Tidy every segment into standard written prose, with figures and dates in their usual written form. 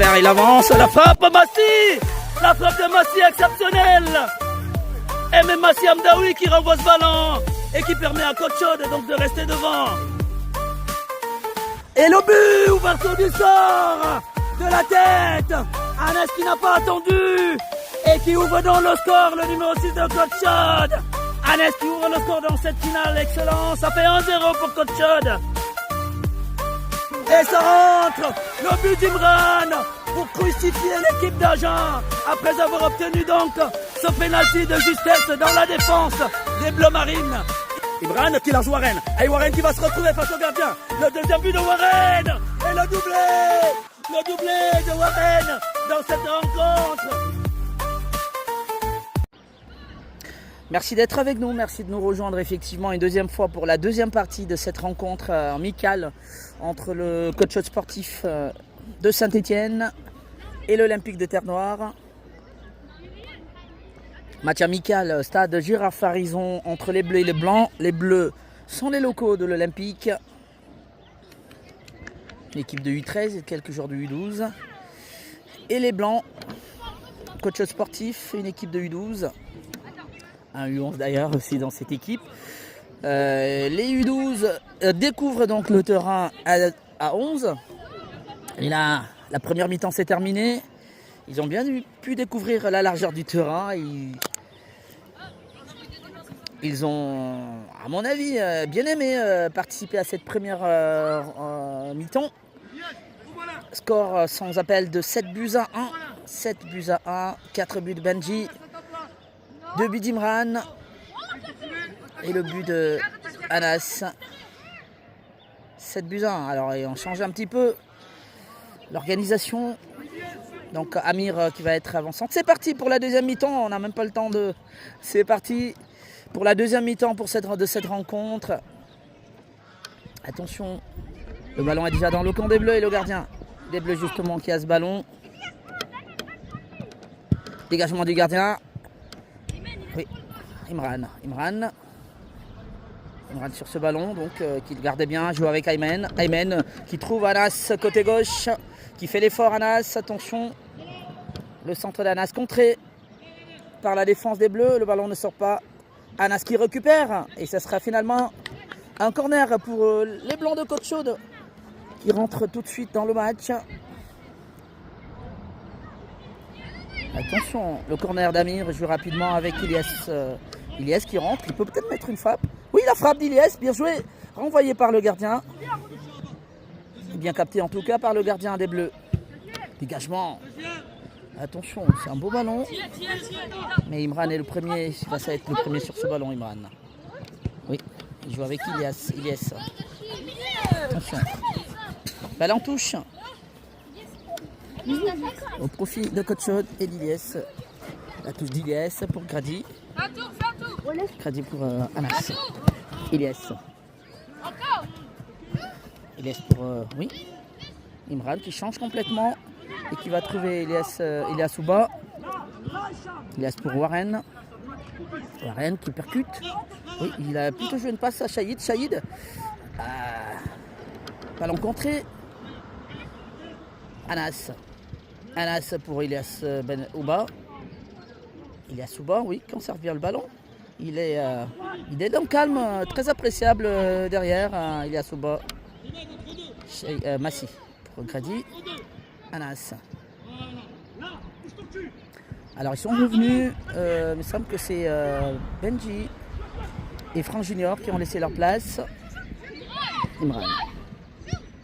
travers, il avance, la frappe Massi. La frappe de Massi exceptionnelle. Et même Massi Amdaoui qui renvoie ce ballon et qui permet à Côte Chaude donc de rester devant. Et le but, ouverture du sort de la tête. Anas qui n'a pas attendu et qui ouvre donc le score, le numéro 6 de Côte Chaude. Anas qui ouvre le score dans cette finale, excellent. Ça fait 1-0 pour Côte Chaude. Et ça rentre, le but d'Imran pour crucifier l'équipe d'Agen après avoir obtenu donc ce pénalty de justesse dans la défense des Bleus Marines. Imran qui lance Warren, et Warren qui va se retrouver face au gardien. Le deuxième but de Warren et le doublé de Warren dans cette rencontre. Merci d'être avec nous, merci de nous rejoindre effectivement une deuxième fois pour la deuxième partie de cette rencontre amicale entre le coach sportif de Saint-Étienne et l'Olympique de Terre-Noire. Match amical, stade Girard-Farison entre les Bleus et les Blancs. Les Bleus sont les locaux de l'Olympique. Une équipe de U13 et quelques joueurs de U12. Et les Blancs, coach sportif, une équipe de U12. Un U11 d'ailleurs aussi dans cette équipe. Les U12 découvrent donc le terrain à 11. Et là, la première mi-temps s'est terminée. Ils ont bien pu découvrir la largeur du terrain. Ils ont, à mon avis, bien aimé participer à cette première mi-temps. Score sans appel de 7-1. 7-1, 4 buts de Benji. 2 buts d'Imran et le but de Anas. 7-1. Alors on change un petit peu l'organisation. Donc Amir qui va être avançante. C'est parti pour la deuxième mi-temps. On n'a même pas le temps de... C'est parti pour la deuxième mi-temps de cette rencontre. Attention. Le ballon est déjà dans le camp des Bleus et le gardien des Bleus justement qui a ce ballon. Dégagement du gardien. Oui, Imran sur ce ballon, donc qui le gardait bien, joue avec Aymen. Aymen qui trouve Anas côté gauche, qui fait l'effort Anas, attention. Le centre d'Anas contré par la défense des Bleus, le ballon ne sort pas. Anas qui récupère, et ce sera finalement un corner pour les Blancs de Côte Chaude, qui rentrent tout de suite dans le match. Attention, le corner d'Amir joue rapidement avec Ilyes. Ilyes qui rentre, il peut peut-être mettre une frappe. Oui, la frappe d'Ilyes, bien joué, renvoyé par le gardien. Bien capté en tout cas par le gardien des Bleus. Dégagement. Attention, c'est un beau ballon. Mais Imran est le premier, il va être le premier sur ce ballon, Imran. Oui, il joue avec Ilyes. Attention. Ballon touche. Au profit de Côte Chaude et d'Ilyes. La touche d'Ilyes pour Grady. Grady pour Anas. Ilyes. Ilyes pour oui. Imran qui change complètement et qui va trouver Ilyes Ouba. Ilyes pour Warren. Warren qui percute. Oui, il a plutôt joué une passe à Shahid. Shahid. Ballon contré. Anas pour Ilyes Ouba. Ilyes Ouba, oui, qui conserve bien le ballon. Il est dans le calme, très appréciable derrière. Ilyes Ouba. Massi pour Grady. Anas. Alors ils sont revenus, il me semble que c'est Benji et Franck Junior qui ont laissé leur place.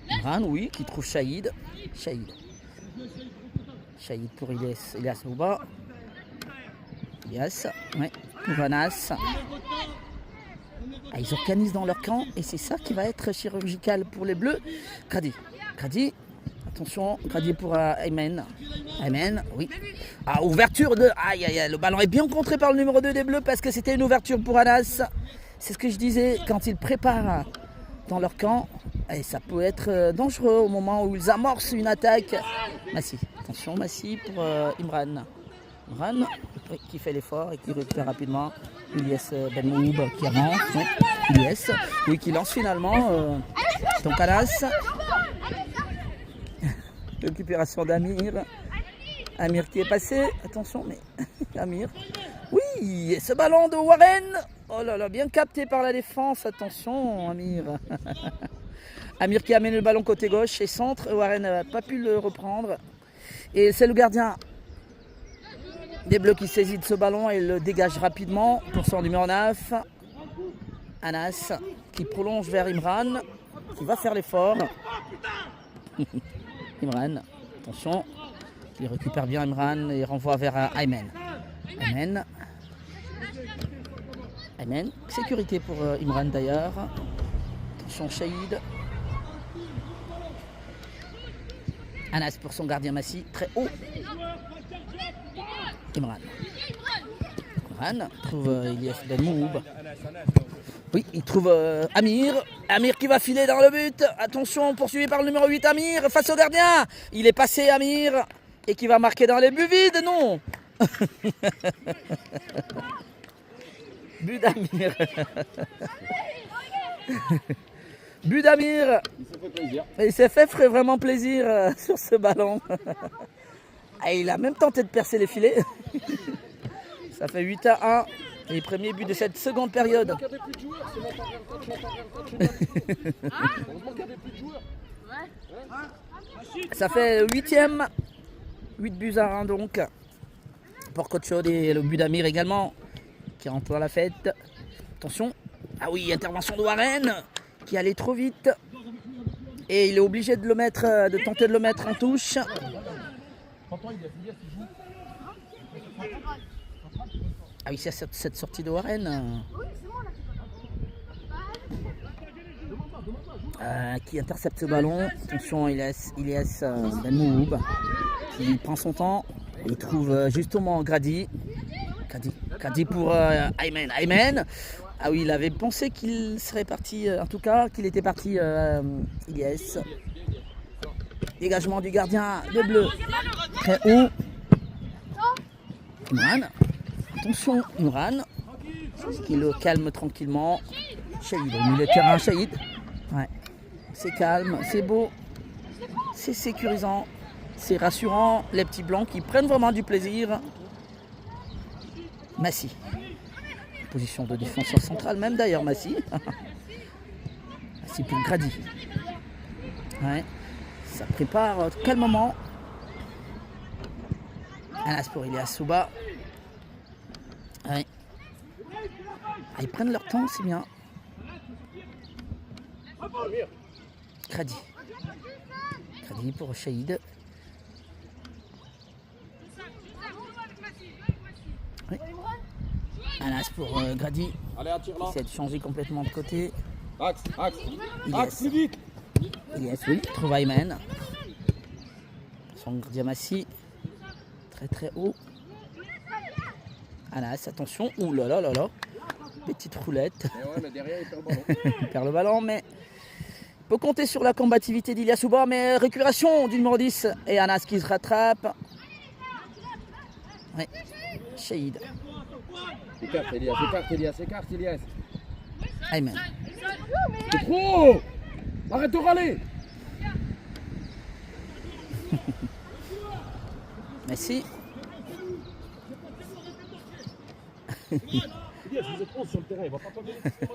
Imran, oui, qui trouve Shahid. Shahid pour Ilyes Ouba. Ilyes, ouais, pour Anas. Ils organisent dans leur camp et c'est ça qui va être chirurgical pour les Bleus. Grady. Attention, Grady pour Aymen. Aymen, oui. Ouverture de... Aïe, le ballon est bien contré par le numéro 2 des Bleus parce que c'était une ouverture pour Anas. C'est ce que je disais, quand ils préparent dans leur camp, et ça peut être dangereux au moment où ils amorcent une attaque. Massi, attention, Massi pour Imran. Imran, oui, qui fait l'effort et qui récupère rapidement. Ilyes Benmoub qui avance. Ilyes, oui, qui lance finalement. Donc Anas. récupération d'Amir. Amir qui est passé. Attention, mais Amir. Oui, et ce ballon de Warren. Oh là là, bien capté par la défense. Attention, Amir. Amir qui amène le ballon côté gauche et centre. Warren n'a pas pu le reprendre. Et c'est le gardien des Bleus qui saisit de ce ballon et le dégage rapidement pour son numéro 9. Anas qui prolonge vers Imran, qui va faire l'effort. Imran, attention, il récupère bien Imran et renvoie vers Aymen. Aymen, sécurité pour Imran d'ailleurs. Attention Shahid. Anas pour son gardien Massi, très haut. Imran trouve Ilyes Ben Moub. Oui, il trouve Amir. Amir qui va filer dans le but. Attention, poursuivi par le numéro 8, Amir, face au gardien. Il est passé, Amir, et qui va marquer dans les buts vides, non. But d'Amir. But d'Amir. Il s'est fait vraiment plaisir sur ce ballon. Et il a même tenté de percer les filets. Ça fait 8-1. Les premiers buts de cette seconde période. Ça fait 8e. 8 buts à 1 donc. Pour Coach Chaude et le but d'Amir également. Qui rentre dans la fête. Attention. Ah oui, intervention de Warren. Qui allait trop vite. Et il est obligé de le mettre, de tenter de le mettre en touche. Ah oui, c'est cette sortie de Warren qui intercepte ce ballon. Attention, Ilyes Ben Moub qui prend son temps. Il trouve justement Grady pour Aymen. Ah oui, il avait pensé qu'il serait parti, en tout cas, qu'il était parti Ilyes. Dégagement du gardien de Bleu. Très haut. Imran. Attention, Imran. Qui le calme tranquillement. Shahid, au milieu de terrain, Shahid. Ouais. C'est calme, c'est beau. C'est sécurisant. C'est rassurant. Les petits blancs qui prennent vraiment du plaisir. Massi. Position de défenseur central, même d'ailleurs, Massi. Massi pour Grady. Ouais. Ça prépare calmement. Anas pour Ilyas Souba. Ouais. Ils prennent leur temps, c'est bien. Grady pour Shahid. Oui. Anas pour Grady. Allez, attire là. Il essaie de changer complètement de côté. Axe, Ilyes, plus vite. Ilyes, oui, trouve Aymen. Son gardien Massi. Très très haut. Anas, attention. Ouh là là là là. Petite roulette. Ouais, mais derrière, il perd le ballon. Il perd le ballon, mais il peut compter sur la combativité d'Ilyas Souba. Mais récupération du numéro 10. Et Anas qui se rattrape. Oui. Shahid. Écarte Ilyas. Aymen. C'est trop. Arrête de râler. Messi.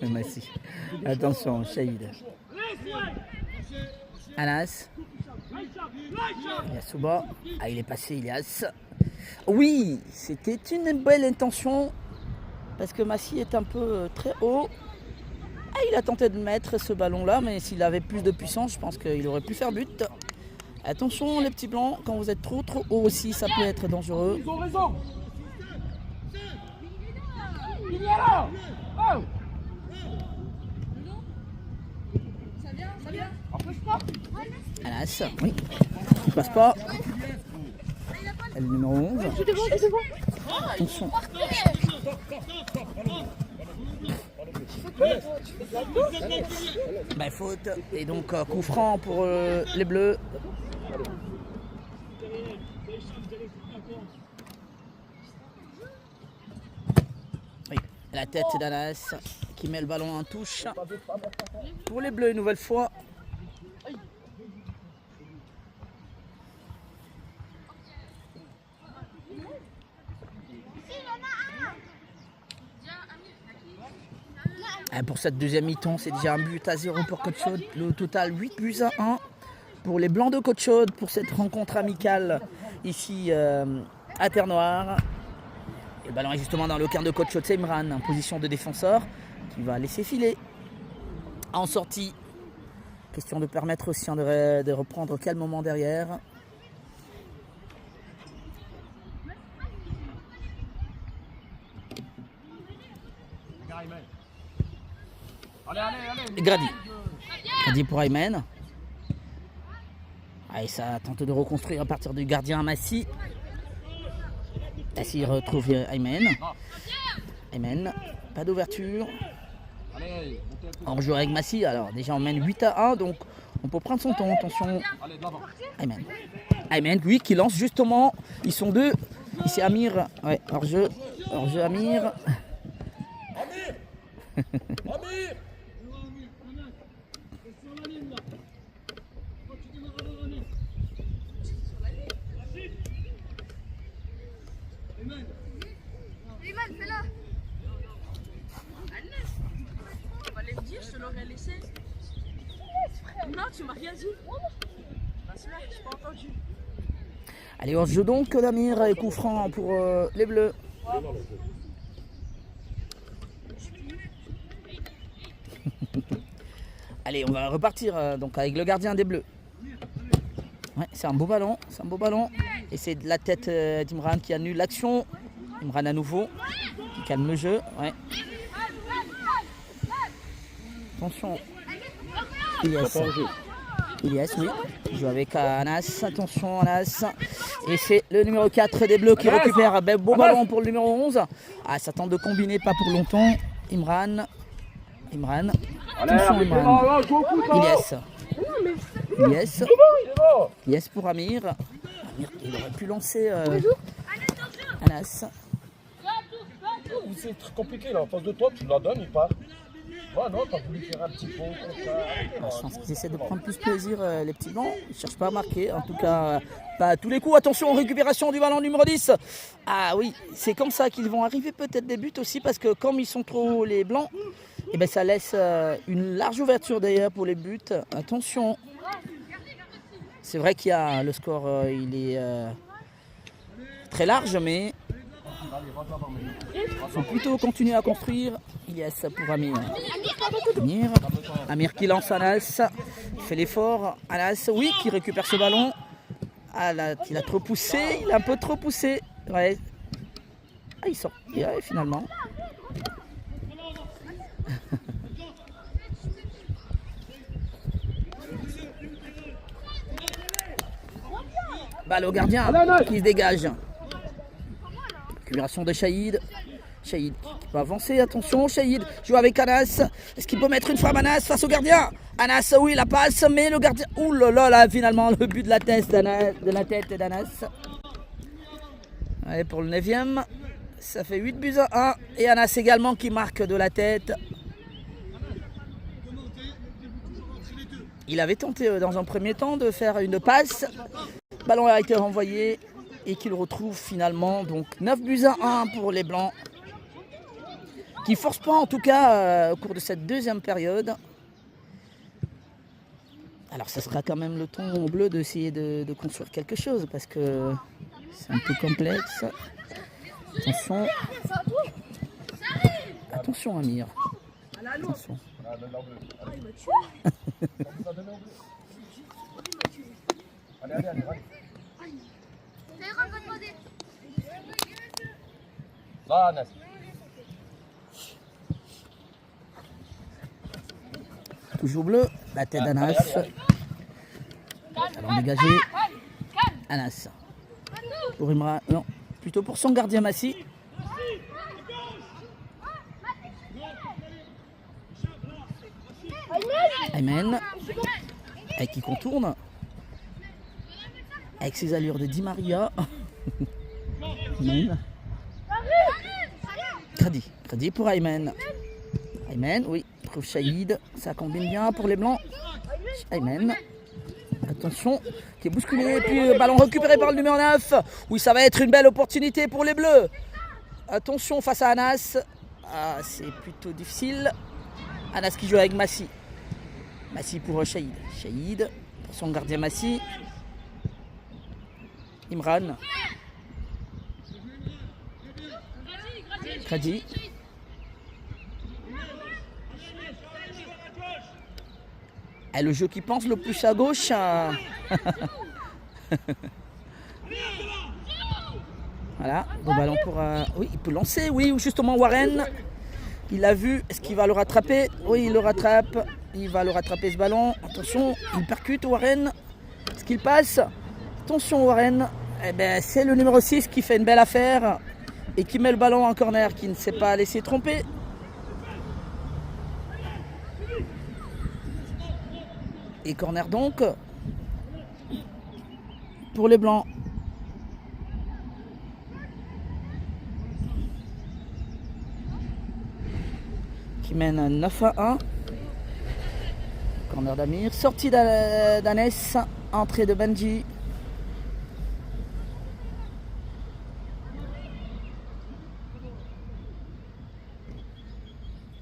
Messi. Attention, Shahid. Anas. Ilyas Souba. Ah, il est passé, Ilyas. Oui, c'était une belle intention. Parce que Massi est un peu très haut. Ah, il a tenté de mettre ce ballon-là, mais s'il avait plus de puissance, je pense qu'il aurait pu faire but. Attention les petits blancs, quand vous êtes trop haut aussi, ça peut être dangereux. Ils ont raison. Il est là. Oh. Ça vient. Empêche pas. Anas, oui. Il passe pas. Et le numéro 11. Attention. Bah, faute. Et donc coup franc pour les Bleus. Oui, la tête d'Anas qui met le ballon en touche. Pour les Bleus une nouvelle fois. Pour cette deuxième mi-temps, c'est déjà 1-0 pour Côte Chaude. Le total 8-1 pour les Blancs de Côte Chaude pour cette rencontre amicale ici à Terre-Noire. Et le ballon est justement dans le camp de Côte Chaude. C'est Imran en position de défenseur qui va laisser filer en sortie. Question de permettre aussi de reprendre calmement derrière. Grady pour Aymen. Et ça tente de reconstruire à partir du gardien Massi. Massi retrouve Aymen. Aymen, pas d'ouverture. On joue avec Massi. Alors déjà on mène 8-1, donc on peut prendre son temps. Attention. Aymen. Aymen, lui qui lance justement. Ils sont deux. Ici Amir. Ouais, hors-jeu. Hors-jeu Amir. Amir. Non, tu m'as rien dit. J'ai pas entendu. Allez, on joue donc d'Amir et coup franc pour les Bleus. Allez, on va repartir donc avec le gardien des Bleus. Ouais, c'est un beau ballon, Et c'est de la tête d'Imran qui annule l'action. Imran à nouveau, qui calme le jeu. Ouais. Attention. Ilyes, oui. Il joue avec Anas. Attention, Anas. Et c'est le numéro 4 des Bleus qui récupère un beau ballon pour le numéro 11. Ah, ça tente de combiner, pas pour longtemps. Imran. Attention, Imran. Ilyes pour Amir. Amir, il aurait pu lancer Anas. C'est très compliqué là, en face de toi, tu la donnes, il part. Ouais, non, t'as voulu faire un petit pont comme ça. Je pense qu'ils essaient de prendre plus plaisir, les petits blancs. Ils ne cherchent pas à marquer, en tout cas, pas à tous les coups. Attention, récupération du ballon numéro 10. Ah oui, c'est comme ça qu'ils vont arriver peut-être des buts aussi, parce que comme ils sont trop hauts, les blancs, et ben ça laisse une large ouverture d'ailleurs pour les buts. Attention. C'est vrai qu'il y a le score, il est très large, mais il faut plutôt continuer à construire. Yes, pour Amir. Amir qui lance Anas. Il fait l'effort. Anas, oui, qui récupère ce ballon. Ah, là, il a trop poussé. Il a un peu trop poussé. Ouais. Ah, il sort. Ouais, finalement. Balle au gardien qui se dégage. Récupération de Shahid. Shahid qui peut avancer, attention, Shahid joue avec Anas. Est-ce qu'il peut mettre une frappe Anas face au gardien? Anas, oui, la passe, mais le gardien. Ouh là là, finalement, le but de la tête d'Anas. Allez, pour le 9e, ça fait 8-1. Et Anas également qui marque de la tête. Il avait tenté dans un premier temps de faire une passe. Le ballon a été renvoyé et qu'il retrouve finalement. Donc 9-1 pour les Blancs. Qui ne force pas en tout cas au cours de cette deuxième période. Alors ça sera quand même le ton bleu d'essayer de construire quelque chose parce que c'est un peu complexe. Attention. Attention Amir. Attention. Toujours bleu, la tête d'Anas. Alors dégagé. Anas. Pour Imran, non, plutôt pour son gardien Massi. Aymen. Et qui contourne. Avec ses allures de Di Maria. Aymen. Crédit pour Aymen. Aymen, oui, trouve Shahid. Ça combine bien pour les Blancs. Aymen. Attention, qui est bousculé. Et puis ballon récupéré par le numéro 9. Oui, ça va être une belle opportunité pour les Bleus. Attention face à Anas. Ah, c'est plutôt difficile. Anas qui joue avec Massi. Massi pour Shahid. Shahid pour son gardien Massi. Imran. Grady. Et le jeu qui pense le plus à gauche. Voilà, bon ballon pour... oui, il peut lancer, oui, ou justement Warren. Il a vu, est-ce qu'il va le rattraper? Oui, il le rattrape. Il va le rattraper ce ballon. Attention, il percute Warren. Est-ce qu'il passe? Attention Warren. Eh ben, c'est le numéro 6 qui fait une belle affaire et qui met le ballon en corner, qui ne s'est pas laissé tromper. Et corner donc pour les Blancs. Qui mène 9-1. Corner d'Amir. Sortie d'Anès. Entrée de Benji.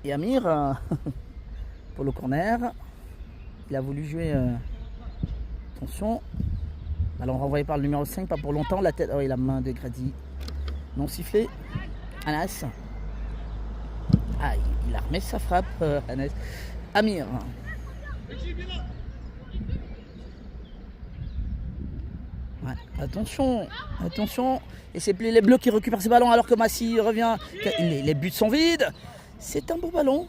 Et Amir pour le corner. Il a voulu jouer. Attention. Alors renvoyé par le numéro 5, pas pour longtemps. La tête. Oh, et la main de Grady. Non sifflé. Anas. Ah, il a remis sa frappe, Anas. Amir. Ouais, attention, attention. Et c'est les Bleus qui récupèrent ce ballon alors que Massi revient. Les buts sont vides. C'est un beau ballon.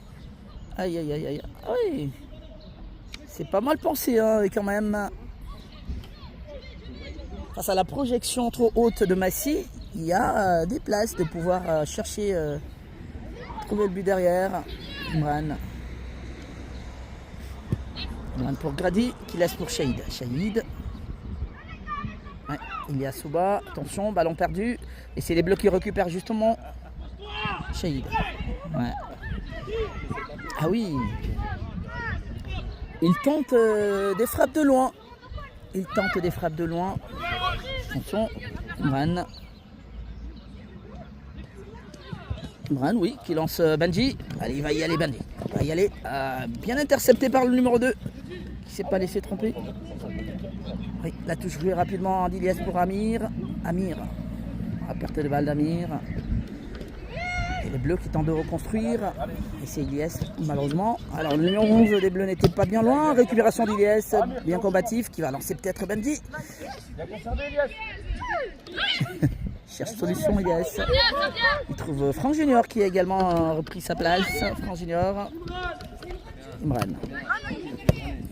Aïe, aïe, aïe, aïe. Ah oui. C'est pas mal pensé, hein, quand même. Face à la projection trop haute de Massi, il y a des places de pouvoir chercher, trouver le but derrière. Imran. Imran pour Grady qui laisse pour Shahid. Shahid. Ouais, il y a Souba. Attention, ballon perdu. Et c'est les Bleus qui récupèrent justement Shahid. Ouais. Ah oui. Il tente des frappes de loin. Il tente des frappes de loin. Attention, Imran. Imran, oui, qui lance Benji. Allez, il va y aller, Benji. Il va y aller. Bien intercepté par le numéro 2. Qui ne s'est pas laissé tromper. Oui, la touche jouée rapidement d'Iliès pour Amir. Amir. À perte de balle d'Amir. Et les Bleus qui tentent de reconstruire. Et c'est Iliès, malheureusement. Alors, le numéro 11 des Bleus n'était pas bien loin. Récupération d'Iliès, bien combatif, qui va lancer peut-être Benji. Bien conservé, Elias. Cherche solution, Iliès. Il trouve Franck Junior qui a également repris sa place. Franck Junior. Imran.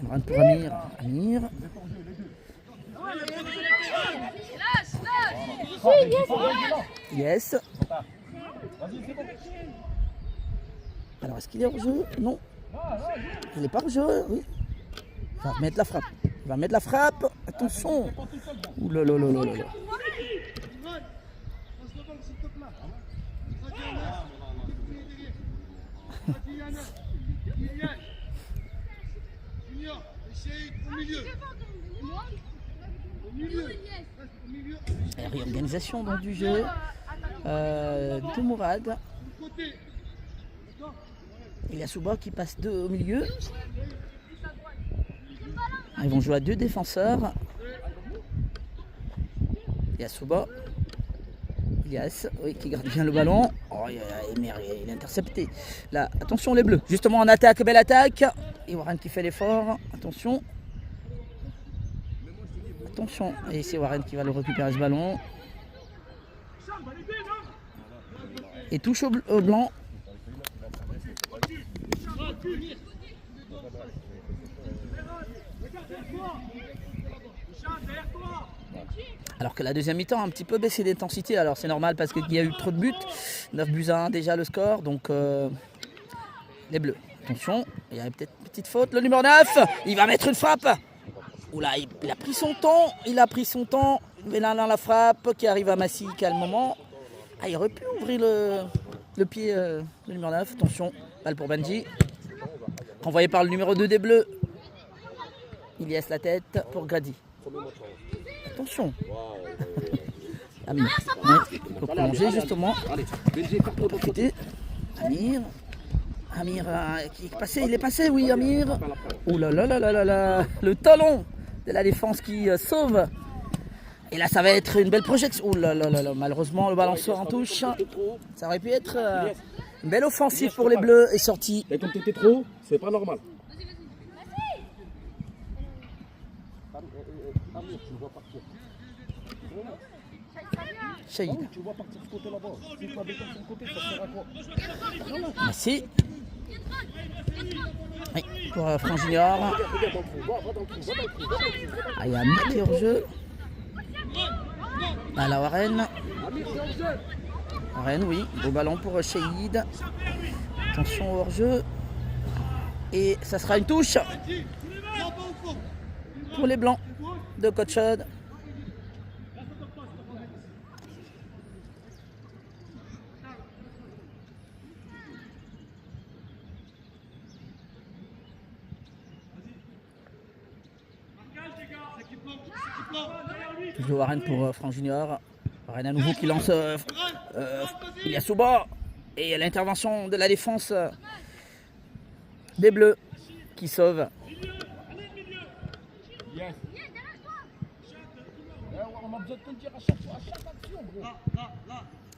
Imran pour Amir. Amir. Yes. Alors, est-ce qu'il est hors jeu? Non. Il n'est pas hors jeu, oui. Il va mettre la frappe. Il va mettre la frappe. Attention. Ouh là là là là là. La réorganisation donc, du jeu de Mourad. Il y a Souba qui passe au milieu. Ils vont jouer à 2 défenseurs. Il y a Souba. Ilias, oui, qui garde bien le ballon. Oh, il est intercepté. Là, attention les Bleus. Justement en attaque, belle attaque. Et Warren qui fait l'effort. Attention. Attention. Et c'est Warren qui va le récupérer ce ballon. Et touche au blanc. Alors que la deuxième mi-temps a un petit peu baissé d'intensité. Alors c'est normal parce qu'il y a eu trop de buts. 9-1 déjà le score. Donc les Bleus. Attention, il y a peut-être une petite faute. Le numéro 9, il va mettre une frappe. Oula, il a pris son temps. Il a pris son temps. Mais là, la frappe qui arrive à Massi calmement. Ah, il aurait pu ouvrir le pied, le numéro 9. Attention, balle pour Benji. Renvoyé par le numéro 2 des Bleus. Il laisse la tête pour Grady. Attention. Amir. Il faut prolonger justement. Profiter. Amir. Amir qui est passé, il est passé, oui, Amir. Ouh là là là là là là, le talon de la défense qui sauve. Et là, ça va être une belle projection. Ouh là là là là, malheureusement, le ballon sort en touche. Ça aurait pu être une belle offensive pour les Bleus et sorti. Et comme tu étais trop, c'est pas normal. Amir, tu le vois partir. Shahid. Tu le vois partir de ce côté là-bas. Si tu l'avais de son côté, ça sert à quoi? Merci. Oui, pour Franck Junior. Regarde dans le trou, va dans le trou, va dans le trou. Ah, il y a Amir qui est hors jeu. Ah, la Warren. Warren, oui. Beau ballon pour Shahid. Attention au hors-jeu. Et ça sera une touche pour les Blancs de Coachod. Toujours Warren pour Franck Junior. Warren à nouveau qui lance Yasuba. Et l'intervention de la défense des Bleus qui sauve. Yes. On a besoin de te le dire à chaque action, gros.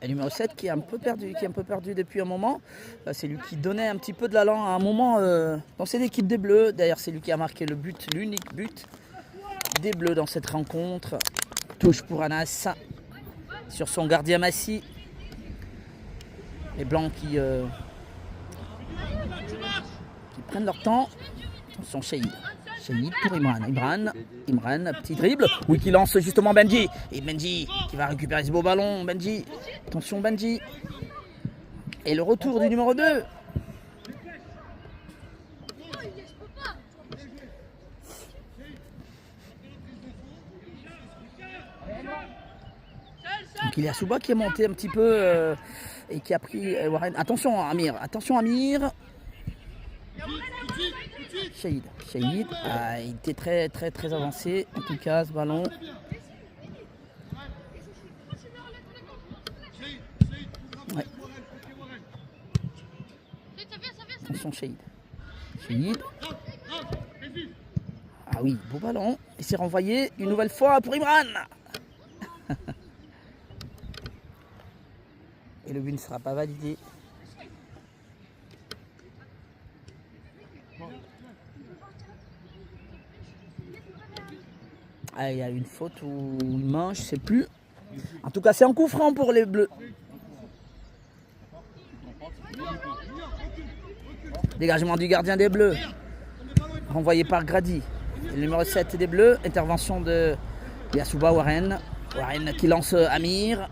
Et numéro 7 qui est un peu perdu, depuis un moment. C'est lui qui donnait un petit peu de l'allant à un moment dans cette équipe des Bleus. D'ailleurs, c'est lui qui a marqué le but, l'unique but des Bleus dans cette rencontre. Touche pour Anas sur son gardien Massi. Les Blancs qui prennent leur temps. Attention, Shahid. Shahid pour Imran. Imran, petit dribble. Oui, qui lance justement Benji. Et Benji qui va récupérer ce beau ballon. Benji. Attention, Benji. Et le retour du numéro 2. Donc il y a Souba qui est monté un petit peu et qui a pris Warren. Attention Amir. Shahid. Il était très très très avancé. En tout cas, ce ballon. Ouais. Attention Shahid. Ah oui, beau ballon. Et c'est renvoyé une nouvelle fois pour Imran. Et le but ne sera pas validé. Ah, il y a une faute ou une main, je ne sais plus. En tout cas, c'est un coup franc pour les Bleus. Dégagement du gardien des Bleus. Renvoyé par Grady. Le numéro 7 des Bleus. Intervention de Yasuba Warren. Warren qui lance Amir.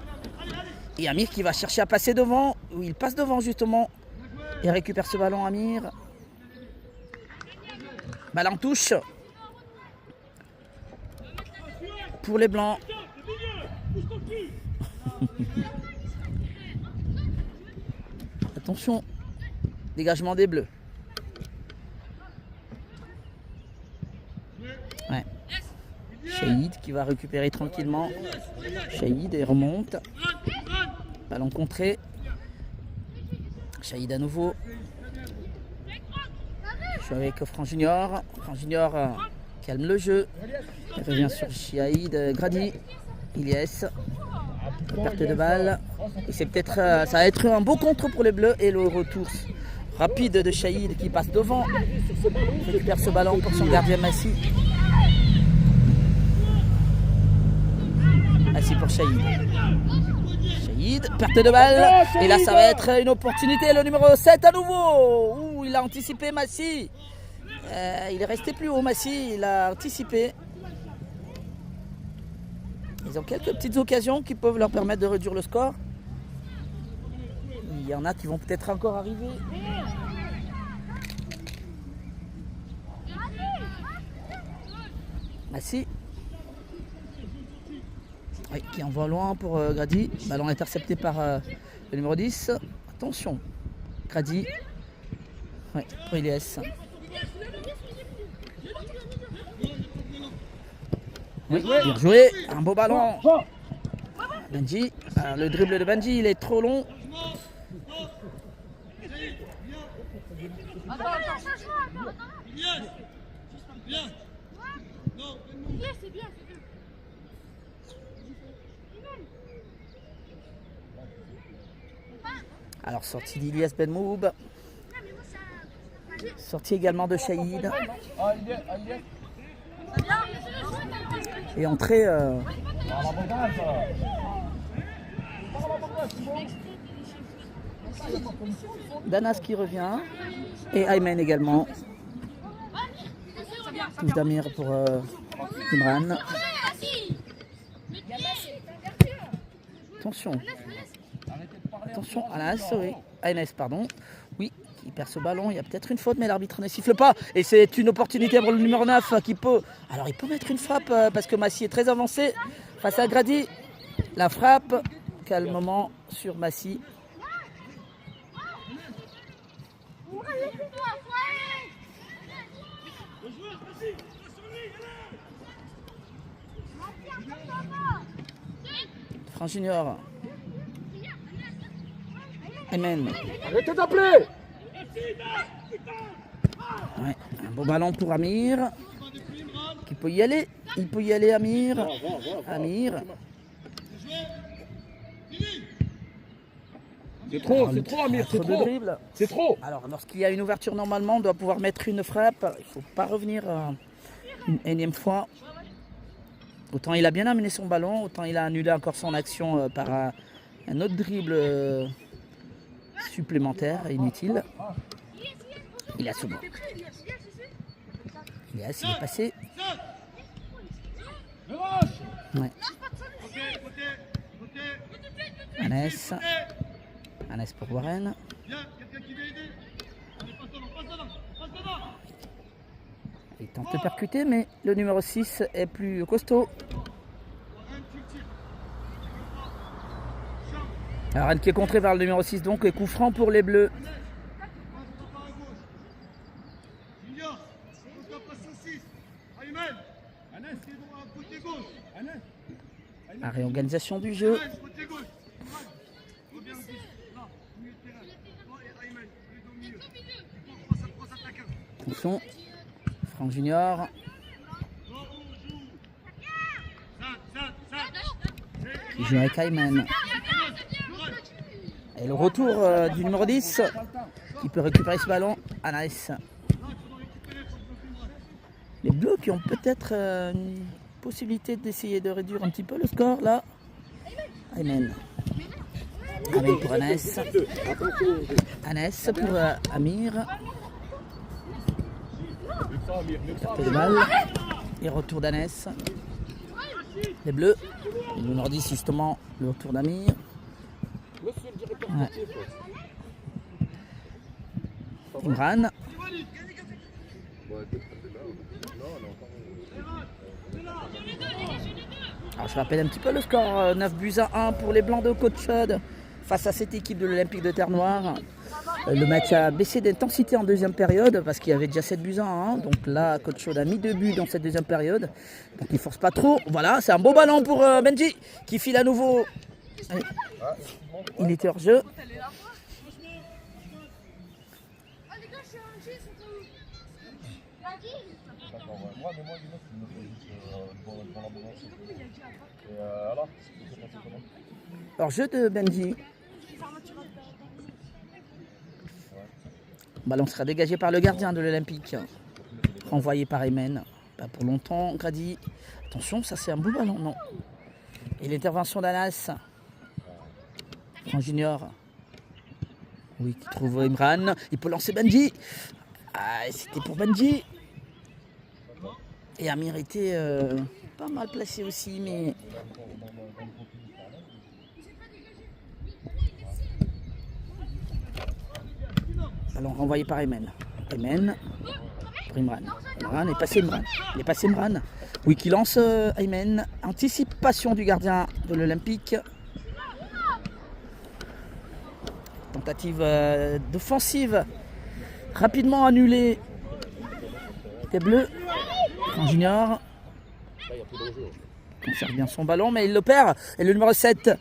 Et Amir qui va chercher à passer devant. Où il passe devant justement. Et récupère ce ballon Amir. Ballon touche. Pour les Blancs. Attention. Dégagement des Bleus. Ouais. Shahid qui va récupérer tranquillement. Shahid et remonte. Ballon contré. Shahid à nouveau. Je suis avec Franck Junior. Franck Junior calme le jeu. Il revient sur Shahid. Grady. Ilyes. Perte de balle. Et c'est peut-être, ça va être un beau contre pour les Bleus. Et le retour rapide de Shahid qui passe devant. Il récupère ce ballon pour son gardien Massi. Massi pour Shahid. Shahid, perte de balle. Et là, ça va être une opportunité. Le numéro 7 à nouveau. Ouh, il a anticipé Massi. Il est resté plus haut, Massi. Il a anticipé. Ils ont quelques petites occasions qui peuvent leur permettre de réduire le score. Il y en a qui vont peut-être encore arriver. Massi. Oui, qui envoie loin pour Grady. Ballon intercepté par le numéro 10. Attention. Grady. Oui, pour Ilyes. Oui, bien joué. Un beau ballon. Benji. Le dribble de Benji, il est trop long. C'est bien. Alors sortie d'Ilias Benmoub. Sortie également de Shahid. Ah, il est. Et entrée d'Anas qui revient. Et Aymen également. Touche d'Amir pour Imran. Attention. Attention, Anas, oui. Anas, pardon. Oui, qui perd ce ballon. Il y a peut-être une faute, mais l'arbitre ne siffle pas. Et c'est une opportunité pour le numéro 9 qui peut. Alors, il peut mettre une frappe parce que Massy est très avancé face à Grady. La frappe, calmement sur Massy. Franck Junior. Aymen. Arrêtez d'appeler. Ouais, un beau ballon pour Amir. Qui peut y aller. Il peut y aller, Amir. Amir. C'est trop, Amir, c'est Entre deux trop. dribbles. C'est trop. Alors, lorsqu'il y a une ouverture, normalement, on doit pouvoir mettre une frappe. Il ne faut pas revenir une énième fois. Autant il a bien amené son ballon, autant il a annulé encore son action par un autre dribble supplémentaire et inutile. Il a Sobo. Il est passé. Ouais. Anas. Anas pour Warren. Il tente de percuter, mais le numéro 6 est plus costaud. Warren qui est contré vers le numéro 6, donc et coup franc pour les Bleus. La réorganisation du jeu. Attention, Franck Junior. Qui joue avec Aymen. Et le retour du numéro 10 qui peut récupérer ce ballon. Anas. Les Bleus qui ont peut-être une possibilité d'essayer de réduire un petit peu le score là. Aymen. Aymen pour Anas. Anas pour Amir. Sortie de balle. Et retour d'Anas. Les Bleus. Le numéro 10 justement le retour d'Amir. Ouais. Imran. Alors je rappelle un petit peu le score, 9-1 pour les Blancs de Côte-Chaude face à cette équipe de l'Olympique de Terre-Noire. Le match a baissé d'intensité en deuxième période parce qu'il y avait déjà 7-1. Donc là, Côte-Chaude a mis 2 buts dans cette deuxième période. Donc il ne force pas trop. Voilà, c'est un beau ballon pour Benji qui file à nouveau. Allez. Il était hors jeu. Alors jeu de Benji. Le ballon sera dégagé par le gardien de l'Olympique. Renvoyé par Aymen. Pas pour longtemps, Grady. Attention, ça c'est un beau ballon, non. Et l'intervention d'Anas. Franck Junior. Oui, qui trouve Imran. Il peut lancer Benji. Ah, c'était pour Benji. Et Amir était pas mal placé aussi, mais... Ballon renvoyé par Aymen. Aymen pour Imran. Imran est passé Imran. Il est passé Imran. Oui, qui lance Aymen. Anticipation du gardien de l'Olympique. Tentative d'offensive. Rapidement annulée des Bleus. Franck Junior. Conserve bien son ballon, mais il le perd. Et le numéro 7.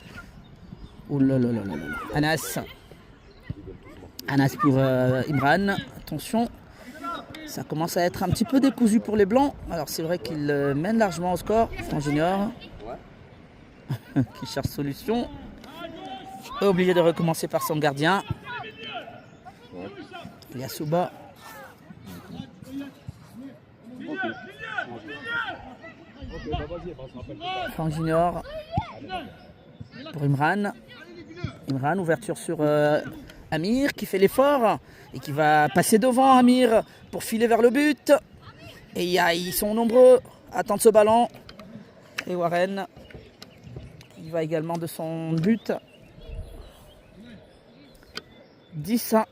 Ouh là là là là là. Anas. Anas pour Imran. Attention, ça commence à être un petit peu décousu pour les Blancs. Alors c'est vrai qu'ils mènent largement au score. Franck Junior qui cherche solution. Obligé de recommencer par son gardien. Yasuba. Franck Junior pour Imran. Imran, ouverture sur Amir qui fait l'effort et qui va passer devant Amir pour filer vers le but. Et ils sont nombreux à tendre ce ballon. Et Warren, il va également de son but. 10-1.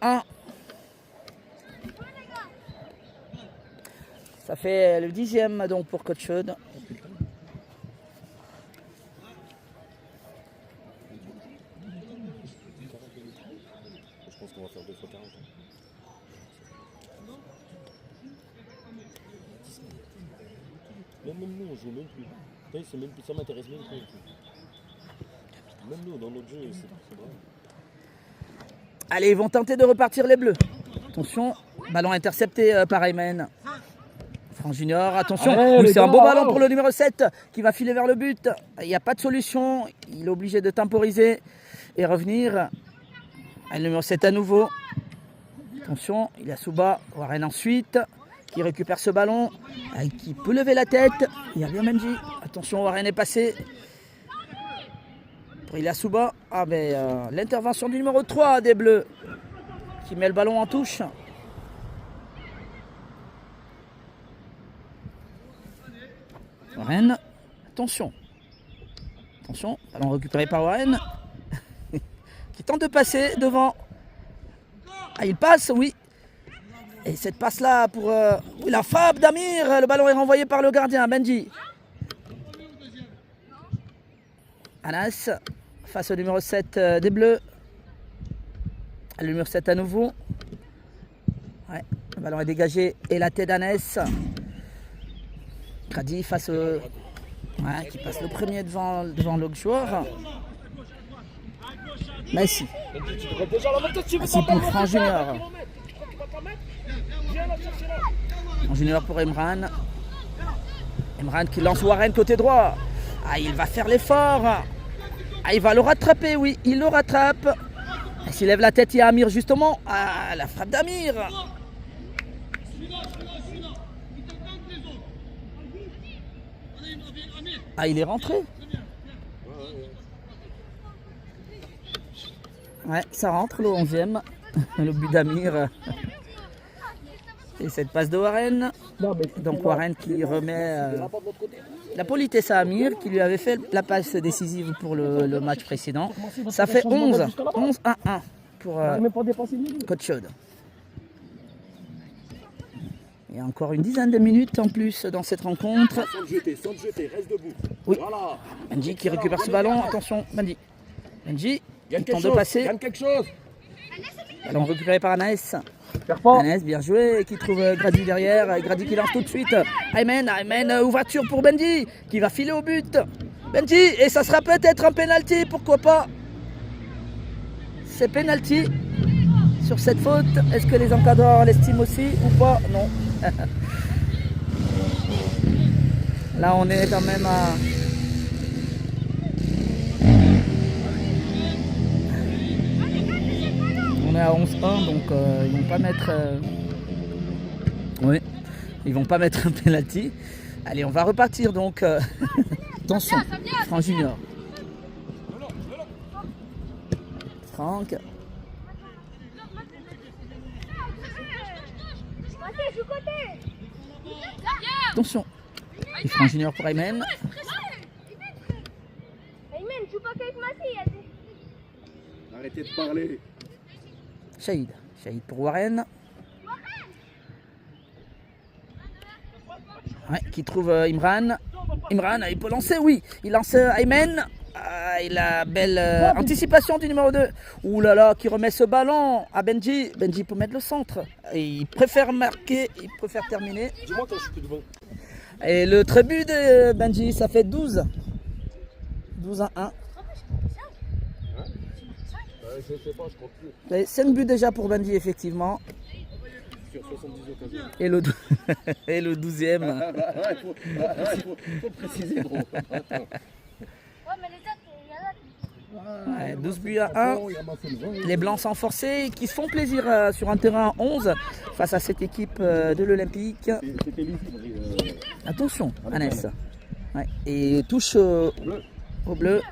Ça fait le 10e donc pour Coach Chaude. Je pense qu'on va faire 2 fois 40. Même nous, on joue même plus. C'est même plus, ça m'intéresse même plus. Même nous, dans notre jeu, c'est vrai. Allez, ils vont tenter de repartir les Bleus. Attention, ballon intercepté par Ayman. Franck Junior, attention, c'est un beau ballon pour le numéro 7 qui va filer vers le but. Il n'y a pas de solution, il est obligé de temporiser et revenir. Le numéro 7 à nouveau. Attention, il y a Souba, Warren ensuite, qui récupère ce ballon, qui peut lever la tête. Il y a bien Menji. Attention, Warren est passé. Pour Ilyasouba. L'intervention du numéro 3 des Bleus qui met le ballon en touche. Warren, attention. Attention, ballon récupéré par Warren qui tente de passer devant. Il passe, oui. Et cette passe-là pour la frappe d'Amir. Le ballon est renvoyé par le gardien, Benji. Anas face au numéro 7 des Bleus. Le numéro 7 à nouveau. Ouais, le ballon est dégagé et la tête d'Anas. Kradi face au... qui passe le premier devant l'autre joueur. Messi. Messi pour Franck Junior. Franck Junior pour Imran. Imran qui lance Warren côté droit. Il va faire l'effort. Il va le rattraper, oui, il le rattrape. S'il lève la tête, il y a Amir justement. La frappe d'Amir. Il est rentré. Ouais, ça rentre le 11e. Le but d'Amir. Et cette passe de Warren. Donc Warren qui remet la politesse à Amir qui lui avait fait la passe décisive pour le match précédent. Ça fait 11-1-1 pour Coach Chaude. Il y a encore une dizaine de minutes en plus dans cette rencontre. Sans te jeter, reste debout. Oui. Voilà. Benji qui récupère ce ballon. Attention, Benji. Benji qui tente de passer. Gagne quelque chose. Ballon récupéré par Anas. Anas, bien joué, qui trouve Grady derrière. Grady qui lance tout de suite. Ayman, ouverture pour Benji qui va filer au but. Benji, et ça sera peut-être un penalty, pourquoi pas. C'est penalty sur cette faute. Est-ce que les encadreurs l'estiment aussi ou pas? Non. Là, on est quand même à... On est à 11-1, donc ils vont pas mettre... Oui, ils vont pas mettre un penalty. Allez, on va repartir donc. Attention, Franck Junior. Franck. Attention. Et Franck Junior pour Ayman. Arrêtez de parler. Shahid pour Warren. Ouais, qui trouve Imran. Imran, il peut lancer, oui. Il lance Ayman. Il a belle anticipation du numéro 2. Ouh là là, qui remet ce ballon à Benji. Benji peut mettre le centre. Et il préfère marquer, il préfère terminer. Dis-moi quand je suis plus devant. Et le trébut de Benji, ça fait 12. 12-1. Je sais pas, je compte plus. 5 buts déjà pour Benji, effectivement. Sur 70 occasions. Et le, et le 12e. Faut préciser, gros. Attends. Ouais, mais les autres, il y en a qui. Ouais, 12 buts à 1. Les Blancs sont forcés, qui se font plaisir sur un terrain 11 face à cette équipe de l'Olympique. C'était lui. Attention, Annès. Ouais, et touche au bleu.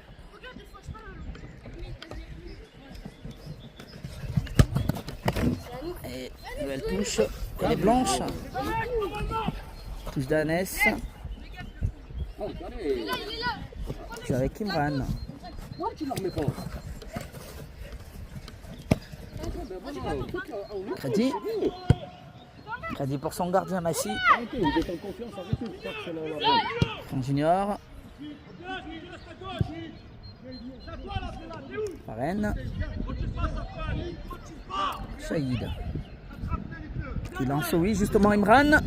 Et nouvelle touche. Elle est blanche. Touche d'Annès. C'est avec Imran. Pourquoi tu ne la remets pas? Crédit. Crédit pour son gardien Massy. Arrêtez, vous êtes en confiance, arrêtez de faire que c'est la balle. Son junior. Varenne. Saïd. Qui lance, oui, justement Imran.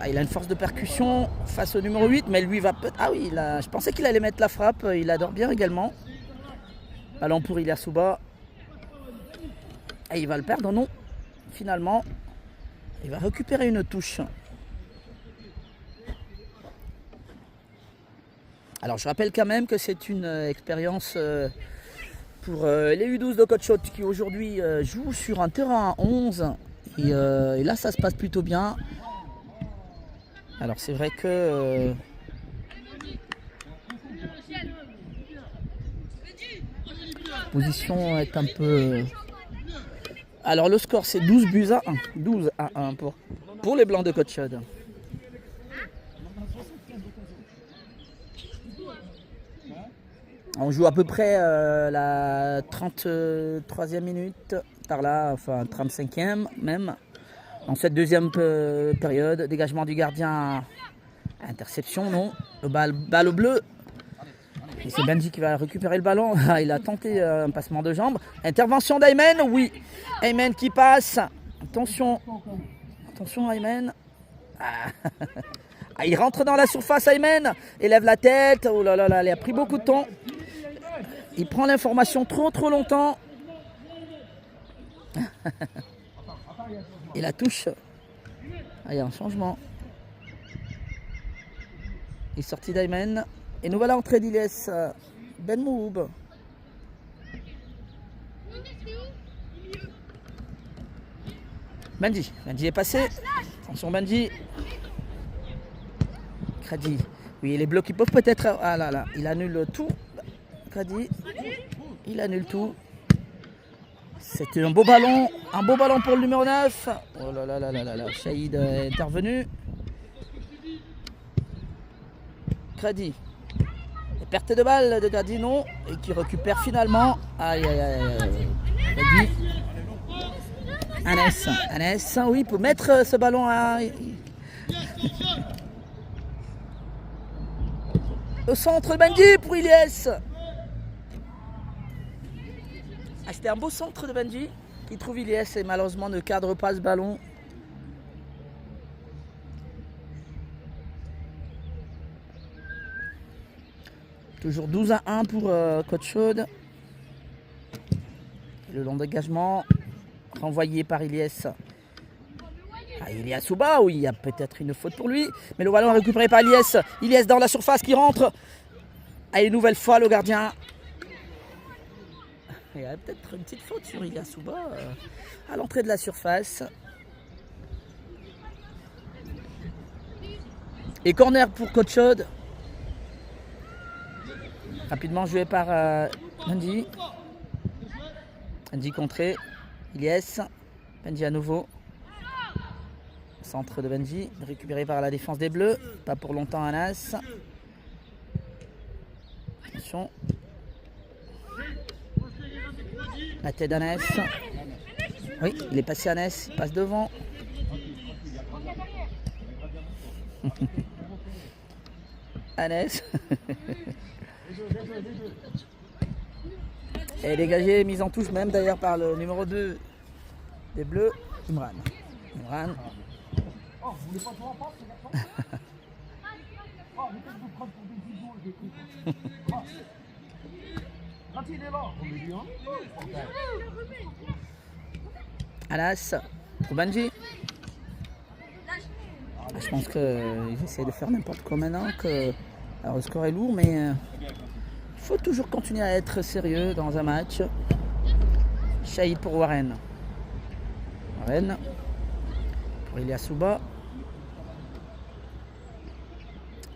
Ah, il a une force de percussion face au numéro 8, mais lui va peut-être. Ah oui, je pensais qu'il allait mettre la frappe. Il adore bien également. Ballon pour Ilyasouba. Et il va le perdre, non? Finalement, il va récupérer une touche. Alors je rappelle quand même que c'est une expérience pour les U12 de Coach Haute qui aujourd'hui jouent sur un terrain 11. Et là ça se passe plutôt bien. Alors c'est vrai que la position est un peu... Alors le score c'est 12 buts à 1. 12 à 1 pour les Blancs de Coach Haute. On joue à peu près la 33e minute, par là, enfin 35e même. Dans cette deuxième période, dégagement du gardien, interception, non. Le balle au bleu. Et c'est Benji qui va récupérer le ballon. Il a tenté un passement de jambes. Intervention d'Aymen, oui. Aymen qui passe. Attention. Attention Aymen. Ah, il rentre dans la surface Aymen. Élève la tête. Oh là là là, il a pris beaucoup de temps. Il prend l'information trop longtemps. Et la touche. Ah, il y a un changement. Il est sorti d'Aymen. Et nouvelle entrée d'Ilyes Ben Moub. Benji est passé. Attention Benji. Crédit. Oui, les blocs qui peuvent peut-être... Ah là là, il annule tout. Crédit. Il annule tout. C'était un beau ballon pour le numéro 9. Oh là là là là là là. Saïd est intervenu. Crédit. Et perte de balle de Crédit, non. Et qui récupère finalement. Aïe aïe aïe. Crédit. Annès, oui, pour mettre ce ballon à... Au centre de Benji pour Ilyes. Ah, c'était un beau centre de Benji. Il trouve Ilyes et malheureusement ne cadre pas ce ballon. Toujours 12 à 1 pour Coach Chaude. Le long dégagement renvoyé par Ilyes. Ah, Ilyasouba, oui, il y a peut-être une faute pour lui. Mais le ballon est récupéré par Ilyes. Ilyes dans la surface qui rentre. Ah, une nouvelle fois le gardien. Il y a peut-être une petite faute sur Ilyasouba à l'entrée de la surface. Et corner pour Coach Chaude. Rapidement joué par Benji. Benji contré. Ilyes. Benji à nouveau. Centre de Benji. Récupéré par la défense des Bleus. Pas pour longtemps Anas. Attention. La tête d'Anas. Oui, il est passé Anas. Il passe devant. Anas. Et dégagé, mise en touche même d'ailleurs par le numéro 2 des Bleus, Imran. Anas pour Benji. Je pense qu'ils essaient de faire n'importe quoi maintenant. Alors le score est lourd, mais il faut toujours continuer à être sérieux dans un match. Shahid pour Warren. Warren pour Ilyasouba.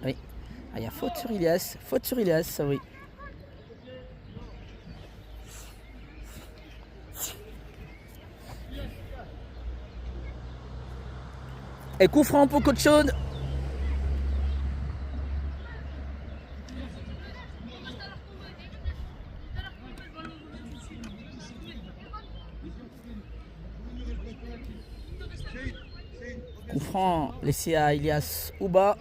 Oui. Ah, il y a faute sur Ilyas. Faute sur Ilyas, oui. Et coup franc pour Coach Chaude. Coup franc laissé à Ilyasouba.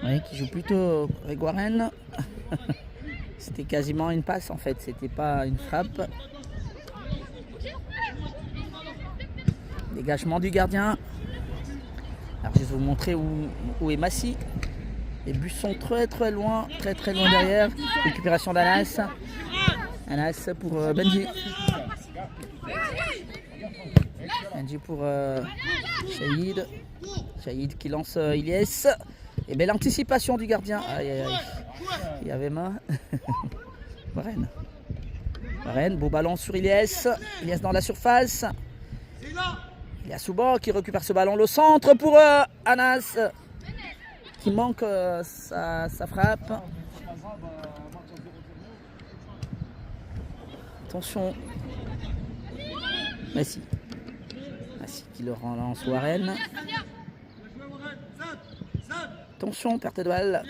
Oui, qui joue plutôt avec Warren. C'était quasiment une passe en fait, c'était pas une frappe. Dégagement du gardien. Alors je vais vous montrer où est Massy. Les bus sont très loin, très loin derrière. Récupération d'Anas. Anas pour Benji. Benji pour Shahid. Shahid qui lance Ilyes. Et belle anticipation du gardien. Aïe aïe aïe. Il y avait main. Warren. Warren, beau ballon sur Ilyes. Ilyes dans la surface. Ilyasouba qui récupère ce ballon. Le centre pour Anas. Qui manque sa frappe. Attention. Messi. Messi qui le relance Warren. Attention, perte de balle.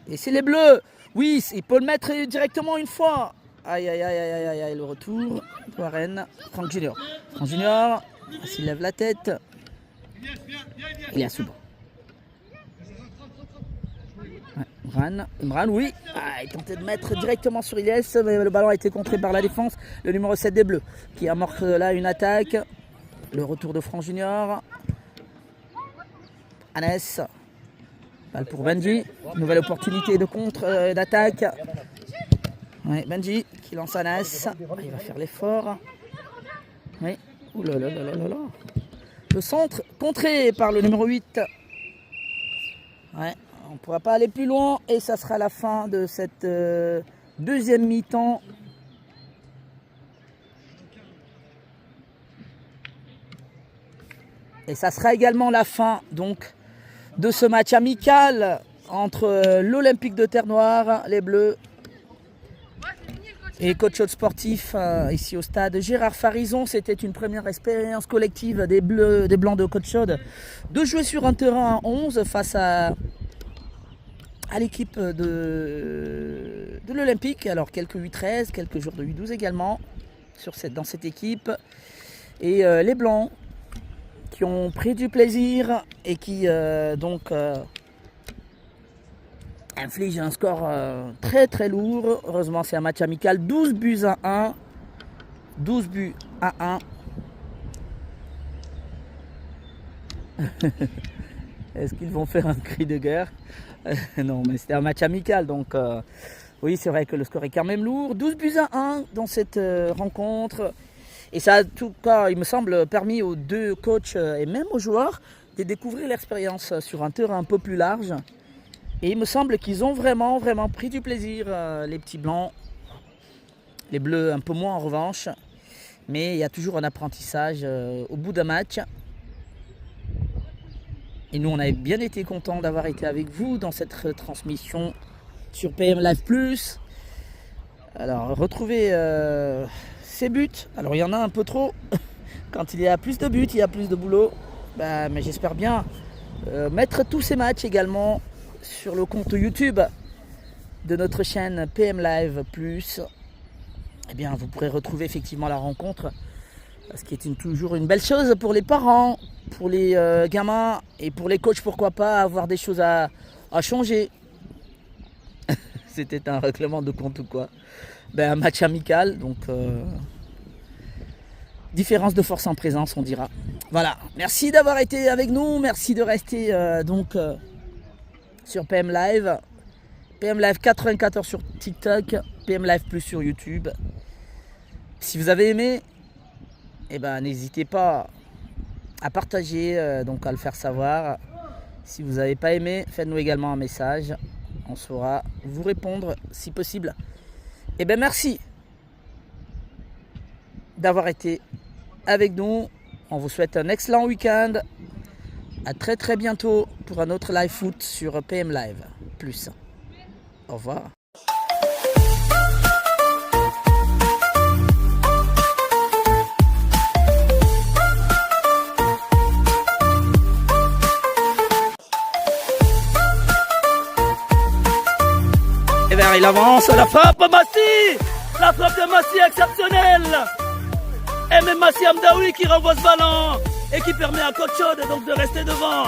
Et c'est les Bleus. Oui, il peut le mettre directement une fois. Aïe, aïe, aïe, aïe, aïe, aïe, le retour. Warren. Franck Junior. Franck Junior. S'il lève la tête. Ilyasouba. Imran, oui. Ah, il tentait de mettre directement sur Ilyes, mais le ballon a été contré par la défense. Le numéro 7 des Bleus qui amorce là une attaque. Le retour de Franck Junior. Anas. Balle pour Benji. Nouvelle opportunité de contre, d'attaque. Ouais, Benji qui lance Anas. Il va faire l'effort. Oui. Ouh là là là là là. Le centre contré par le numéro 8. Ouais. On ne pourra pas aller plus loin et ça sera la fin de cette deuxième mi-temps. Et ça sera également la fin donc de ce match amical entre l'Olympique de Terre-Noire, les Bleus, et Coach Chaude sportif ici au stade Gérard Farison. C'était une première expérience collective des Blancs de Coach Chaude de jouer sur un terrain 11 face à l'équipe de l'Olympique. Alors quelques U13, quelques joueurs de U12 également dans cette équipe. Et les Blancs qui ont pris du plaisir et qui infligent un score très lourd. Heureusement c'est un match amical. 12 buts à 1. 12 buts à 1. Est-ce qu'ils vont faire un cri de guerre? Non, mais c'était un match amical, donc oui, c'est vrai que le score est quand même lourd. 12 buts à 1 dans cette rencontre. Et ça a, en tout cas, il me semble, permis aux deux coachs et même aux joueurs de découvrir l'expérience sur un terrain un peu plus large. Et il me semble qu'ils ont vraiment pris du plaisir, les petits blancs. Les bleus un peu moins en revanche. Mais il y a toujours un apprentissage au bout d'un match. Et nous, on a bien été contents d'avoir été avec vous dans cette transmission sur PM Live Plus. Alors, retrouvez ces buts. Alors, il y en a un peu trop. Quand il y a plus de buts, il y a plus de boulot. Mais j'espère bien mettre tous ces matchs également sur le compte YouTube de notre chaîne PM Live Plus. Eh bien, vous pourrez retrouver effectivement la rencontre. Ce qui est toujours une belle chose pour les parents, pour les gamins et pour les coachs, pourquoi pas, avoir des choses à changer. C'était un règlement de compte ou quoi? Un match amical, donc différence de force en présence, on dira. Voilà, merci d'avoir été avec nous, merci de rester sur PM Live. PM Live 94 sur TikTok, PM Live Plus sur YouTube. Si vous avez aimé, eh ben, n'hésitez pas à partager, donc à le faire savoir. Si vous n'avez pas aimé, faites-nous également un message. On saura vous répondre si possible. Eh bien, merci d'avoir été avec nous. On vous souhaite un excellent week-end. À très très bientôt pour un autre live foot sur PM Live Plus. Au revoir. Et vers il avance, la frappe Massi. La frappe de Massi exceptionnelle. Et même Massi Amdaoui qui renvoie ce ballon et qui permet à Coach Chaude donc de rester devant.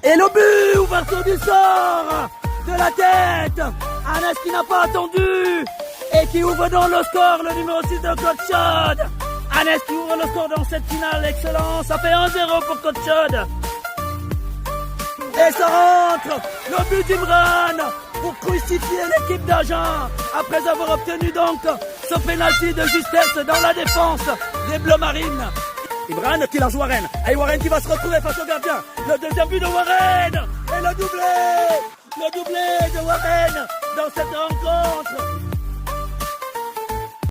Et le but, ouverture du sort de la tête. Anes qui n'a pas attendu et qui ouvre dans le score, le numéro 6 de Coach Chaude. Anes qui ouvre le score dans cette finale, excellent. Ça fait 1-0 pour Coach Chaude. Et ça rentre, le but d'Imran pour crucifier l'équipe d'Agen après avoir obtenu donc ce pénalty de justesse dans la défense des Bleus Marines. Imran qui lance Warren, et Warren qui va se retrouver face au gardien. Le deuxième but de Warren et le doublé de Warren dans cette rencontre.